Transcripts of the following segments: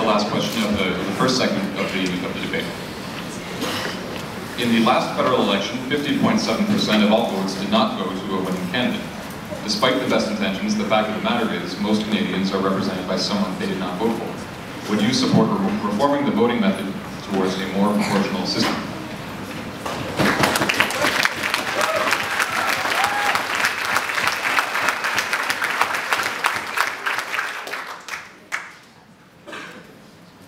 the last question of the first segment of the debate. In the last federal election, 50.7% of all votes did not go to a winning candidate. Despite the best intentions, the fact of the matter is most Canadians are represented by someone they did not vote for. Would you support reforming the voting method towards a more proportional system?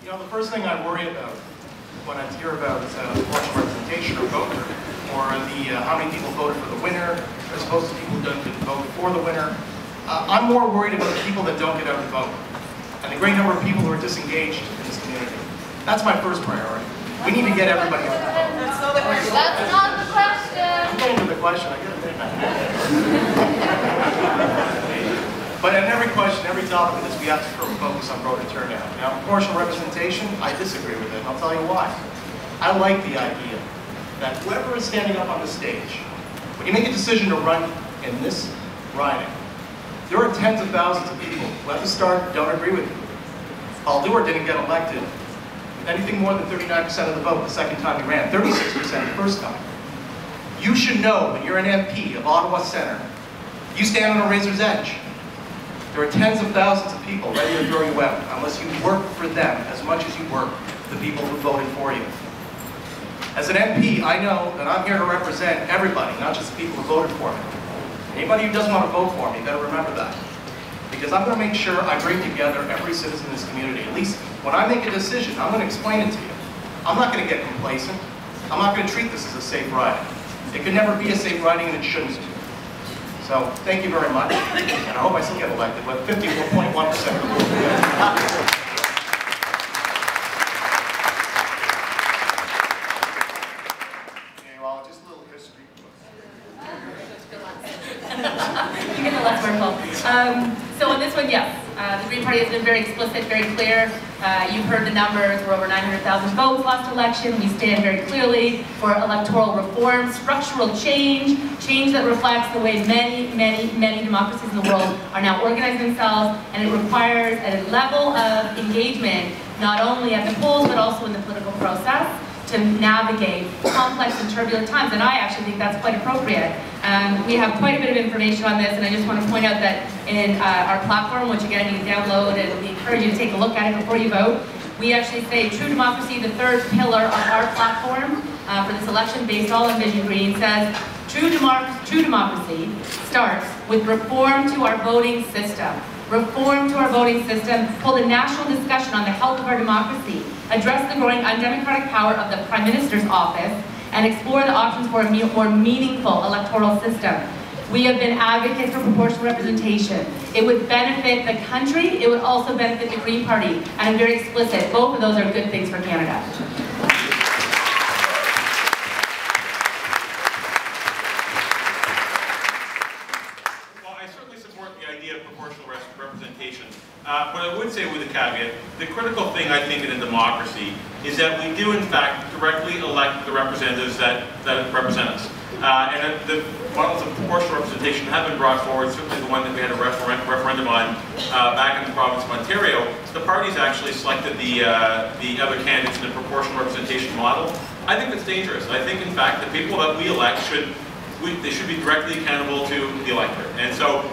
You know, the first thing I worry about when I hear about proportional representation or voter, or how many people voted for the winner, as opposed to people who didn't vote for the winner, I'm more worried about the people that don't get out and vote, and the great number of people who are disengaged in this community. That's my first priority. We need to get everybody out to vote. That's not the question. That's not the question. I'm getting to the question. I get it. But in every question, every topic of this, we have to focus on voter turnout. Now, proportional representation, I disagree with it, and I'll tell you why. I like the idea that whoever is standing up on the stage, when you make a decision to run in this riding, there are tens of thousands of people who at the start don't agree with you. Paul Dewar didn't get elected with anything more than 39% of the vote the second time he ran, 36% the first time. You should know when you're an MP of Ottawa Centre, you stand on a razor's edge. There are tens of thousands of people ready to throw you out unless you work for them as much as you work for the people who voted for you. As an MP, I know that I'm here to represent everybody, not just the people who voted for me. Anybody who doesn't want to vote for me, you better remember that. Because I'm going to make sure I bring together every citizen in this community. At least when I make a decision, I'm going to explain it to you. I'm not going to get complacent. I'm not going to treat this as a safe riding. It can never be a safe riding, and it shouldn't be. So, thank you very much, and I hope I still get elected with 54.1% of the vote. Okay, well, just a little history. You get the last word, Paul. So on this one, yes. The Green Party has been very explicit, very clear. You've heard the numbers. We're over 900,000 votes last election. We stand very clearly for electoral reform, structural change, change that reflects the way many, many, many democracies in the world are now organizing themselves, and it requires a level of engagement, not only at the polls, but also in the political process, to navigate complex and turbulent times, and I actually think that's quite appropriate. We have quite a bit of information on this, and I just want to point out that in our platform, which again you can download, and we encourage you to take a look at it before you vote, we actually say true democracy, the third pillar of our platform for this election, based all on Vision Green, says true democracy starts with reform to our voting system. Reform to our voting system, hold a national discussion on the health of our democracy, address the growing undemocratic power of the Prime Minister's office, and explore the options for a more meaningful electoral system. We have been advocates for proportional representation. It would benefit the country, it would also benefit the Green Party, and I'm very explicit, both of those are good things for Canada. Representation. What I would say with a caveat, the critical thing I think in a democracy is that we do in fact directly elect the representatives that represent us. And the models of proportional representation have been brought forward, certainly the one that we had a referendum on back in the province of Ontario. The parties actually selected the other candidates in the proportional representation model. I think that's dangerous. I think in fact the people that we elect should be directly accountable to the electorate. And so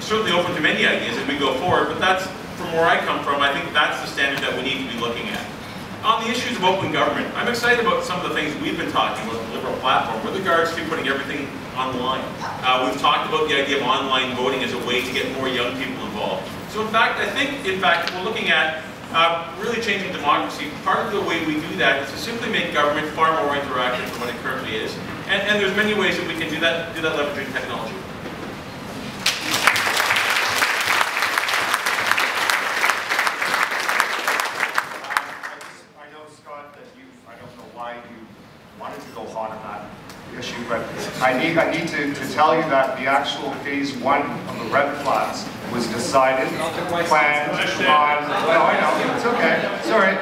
certainly open to many ideas as we go forward, but that's, from where I come from, I think that's the standard that we need to be looking at. On the issues of open government, I'm excited about some of the things we've been talking about the Liberal platform with regards to putting everything online. We've talked about the idea of online voting as a way to get more young people involved. So in fact, I think, we're looking at really changing democracy. Part of the way we do that is to simply make government far more interactive than what it currently is. And there's many ways that we can do that leveraging technology. Issue, but I need to tell you that the actual phase 1 of the red flags was decided, planned on, no I know, it's okay, sorry,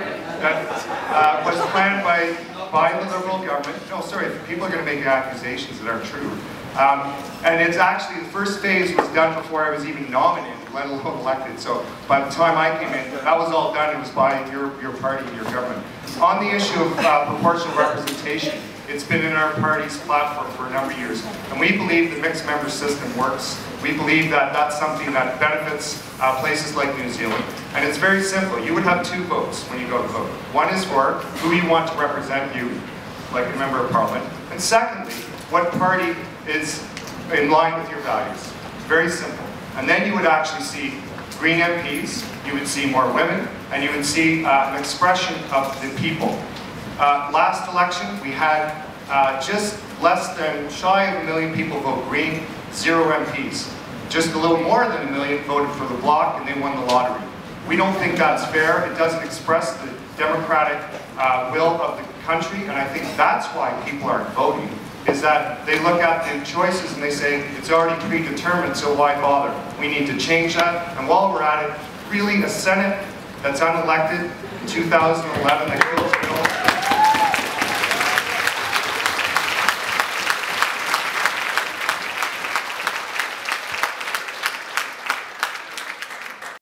that was planned by the Liberal government. No, sorry, people are going to make accusations that aren't true. And it's actually, the first phase was done before I was even nominated. let alone elected. So by the time I came in, that was all done. It was by your party and your government. On the issue of proportional representation, it's been in our party's platform for a number of years. And we believe the mixed member system works. We believe that that's something that benefits places like New Zealand. And it's very simple. You would have 2 votes when you go to vote. One is for who you want to represent you, like a member of parliament. And secondly, what party is in line with your values. Very simple. And then you would actually see Green MPs, you would see more women, and you would see an expression of the people. Last election, we had just less than shy of 1 million people vote Green, 0 MPs. Just a little more than 1 million voted for the Bloc, and they won the lottery. We don't think that's fair. It doesn't express the democratic will of the country, and I think that's why people aren't voting, is that they look at the choices and they say, it's already predetermined, so why bother? We need to change that, and while we're at it, really a Senate that's unelected in 2011 that kills